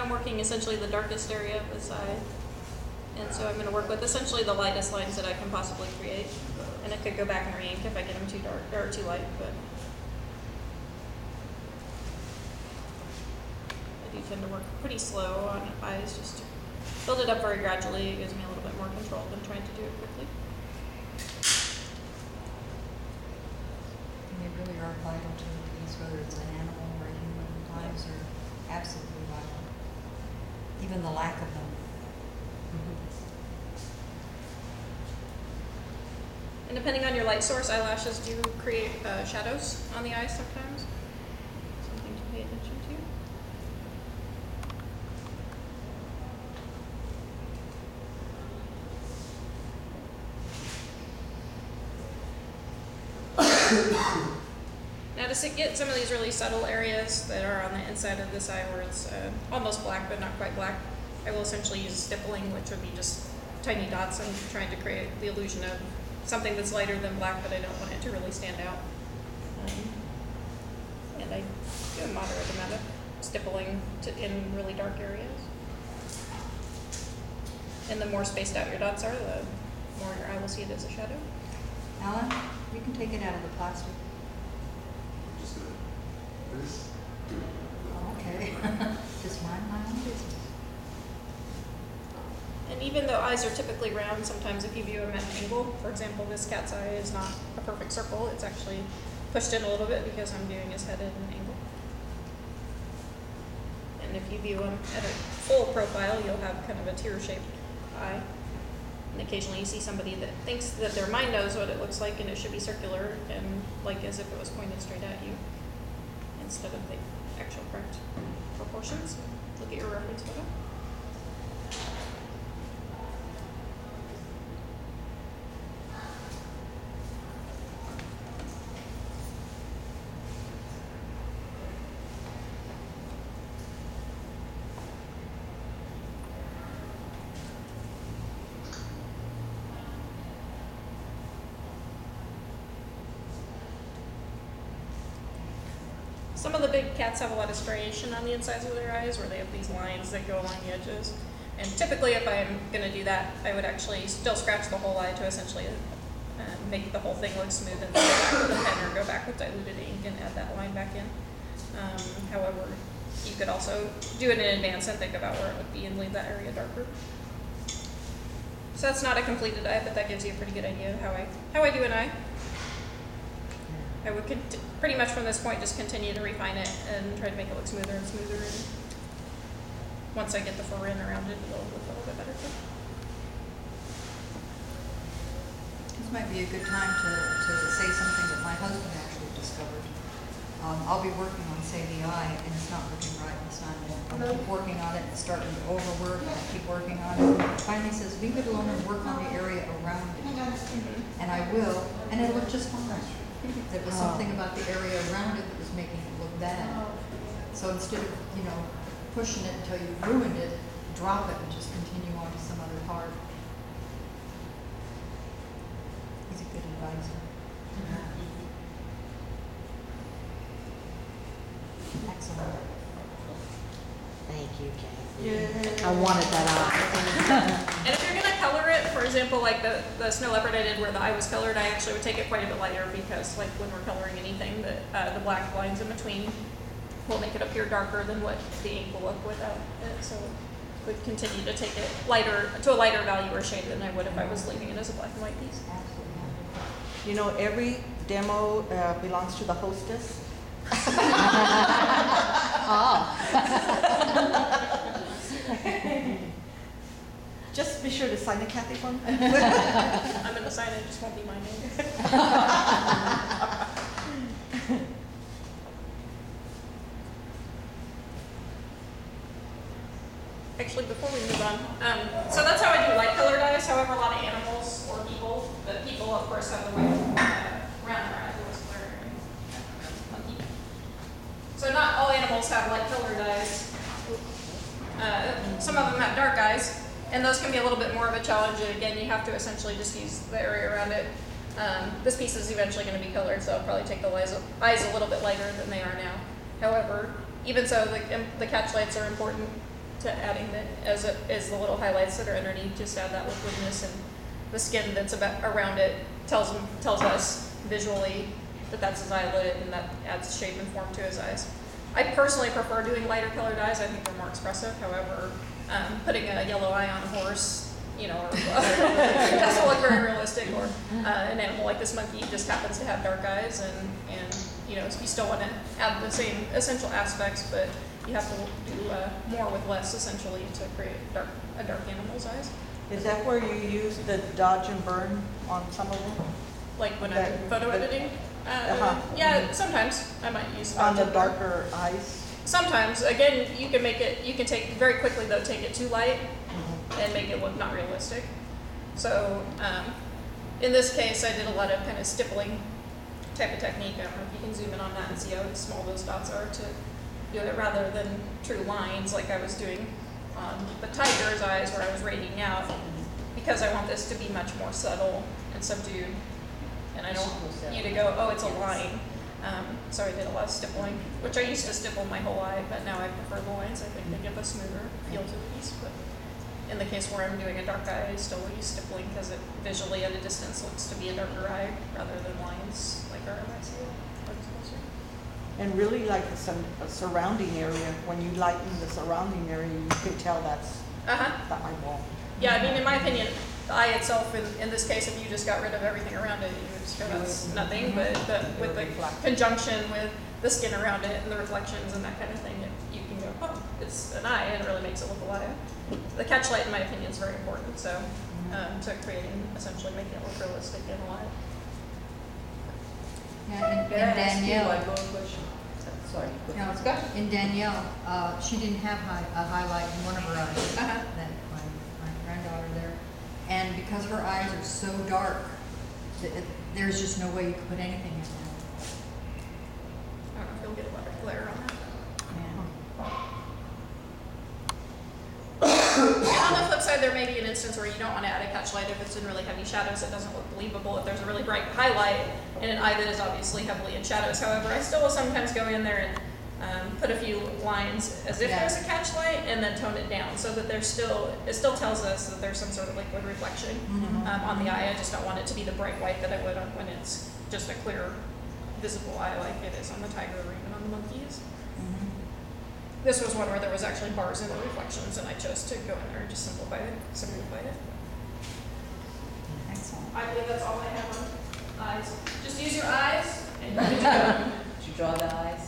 I'm working essentially the darkest area of this eye. And so I'm going to work with essentially the lightest lines that I can possibly create. And I could go back and re-ink if I get them too dark or too light, but I do tend to work pretty slow on eyes, just to build it up very gradually. It gives me a little bit more control than trying to do it quickly. And they really are vital to the piece, whether it's an animal or a human. Eyes are absolutely vital. Even the lack of them. And depending on your light source, eyelashes do create shadows on the eyes sometimes. Something to pay attention to. Now to get some of these really subtle areas that are on the inside of this eye where it's almost black but not quite black, I will essentially use stippling, which would be just tiny dots. I'm trying to create the illusion of something that's lighter than black, but I don't want it to really stand out. And I do a moderate amount of stippling in really dark areas. And the more spaced out your dots are, the more your eye will see it as a shadow. Alan, you can take it out of the plastic. Just this. Okay. Just mind my own business. And even though eyes are typically round, sometimes if you view them at an angle, for example, this cat's eye is not a perfect circle. It's actually pushed in a little bit because I'm viewing his head at an angle. And if you view them at a full profile, you'll have kind of a tear-shaped eye. And occasionally you see somebody that thinks that their mind knows what it looks like and it should be circular and like as if it was pointed straight at you instead of the actual correct proportions. Look at your reference photo. Some of the big cats have a lot of striation on the insides of their eyes where they have these lines that go along the edges. And typically if I'm going to do that, I would actually still scratch the whole eye to essentially make the whole thing look smooth and then go back with a pen or go back with diluted ink and add that line back in. However, you could also do it in advance and think about where it would be and leave that area darker. So that's not a completed eye, but that gives you a pretty good idea of how I do an eye. I would pretty much from this point just continue to refine it and try to make it look smoother and smoother. And once I get the fur in around it, it'll look a little bit better too. This might be a good time to say something that my husband actually discovered. I'll be working on, say, the eye, and it's not looking right. It's not. I'll keep working on it and starting to overwork. And I keep working on it. And finally says, leave it alone and work on the area around it. And I will, and it'll look just fine. There was something about the area around it that was making it look bad. So instead of, pushing it until you've ruined it, drop it and just continue on to some other part. He's a good advisor. Excellent. Thank you, Cathy. Yeah. I wanted that eye. And if you're going to color it, for example, like the snow leopard I did where the eye was colored, I actually would take it quite a bit lighter because like when we're coloring anything, the black lines in between will make it appear darker than what the ink will look without it. So I would continue to take it lighter, to a lighter value or shade than I would if I was leaving it as a black and white piece. Absolutely. Every demo belongs to the hostess. Just be sure to sign it, Cathy, for me. I'm going to sign it, it just won't be my name. Actually, before we move on, so that's how I do light colored eyes. However, a lot of animals or people, but people, of course, have the way around their eyes. So not all animals have light colored eyes. Some of them have dark eyes, and those can be a little bit more of a challenge. And again, you have to essentially just use the area around it. This piece is eventually going to be colored, so I'll probably take the eyes a little bit lighter than they are now. However, even so, the catch lights are important to adding as the little highlights that are underneath, just add that liquidness, and the skin that's around it tells us visually that that's his eyelid, and that adds shape and form to his eyes. I personally prefer doing lighter colored eyes. I think they're more expressive. However, putting a yellow eye on a horse, you know, doesn't look very realistic. Or an animal like this monkey just happens to have dark eyes, and you know, you still want to add the same essential aspects, but you have to do more with less, essentially, to create a dark animal's eyes. Is that where you use the dodge and burn on some of them? Like when I'm photo editing? Yeah, sometimes I might use On the dodge and burn. darker eyes? Sometimes. Again, you can take very quickly though, take it too light and make it look not realistic. So in this case, I did a lot of kind of stippling type of technique. I don't know if you can zoom in on that and see how small those dots are, to do it rather than true lines like I was doing on the tiger's eyes where I was radiating out, because I want this to be much more subtle and subdued. And I don't want you to go, oh, it's a line. So I did a lot of stippling, which I used to stipple my whole eye, but now I prefer the lines. I think they give a smoother feel to the piece. But in the case where I'm doing a dark eye, I still use stippling because it visually at a distance looks to be a darker eye rather than lines like our eyes do. And really like a surrounding area, when you lighten the surrounding area, you can tell that's the eyeball. Yeah, I mean, in my opinion, the eye itself, in this case, if you just got rid of everything around it, you would just go, that's nothing. But with the conjunction with the skin around it and the reflections and that kind of thing, you can go, oh, it's an eye, and it really makes it look alive. The catch light, in my opinion, is very important. So to creating, essentially making it look realistic and alive. Yeah, and Danielle. Sorry. No, it's good. In Danielle, she didn't have a highlight in one of her eyes. That my granddaughter there, and because her eyes are so dark, there's just no way you could put anything in there. I don't know if you'll get a lot of glare on that. And on the flip side, there may be an instance where you don't want to add a catch light if it's in really heavy shadows. It doesn't look believable if there's a really bright highlight in an eye that is obviously heavily in shadows. However, I still will sometimes go in there and put a few lines as if there's a catch light, and then tone it down so that it still tells us that there's some sort of liquid reflection on the eye. I just don't want it to be the bright white that I would when it's just a clear, visible eye like it is on the tiger or even on the monkeys. This was one where there was actually bars in the reflections, and I chose to go in there and just simplify it. Excellent. I believe that's all I have on eyes. Just use your eyes and you're good to go. Did you draw the eyes?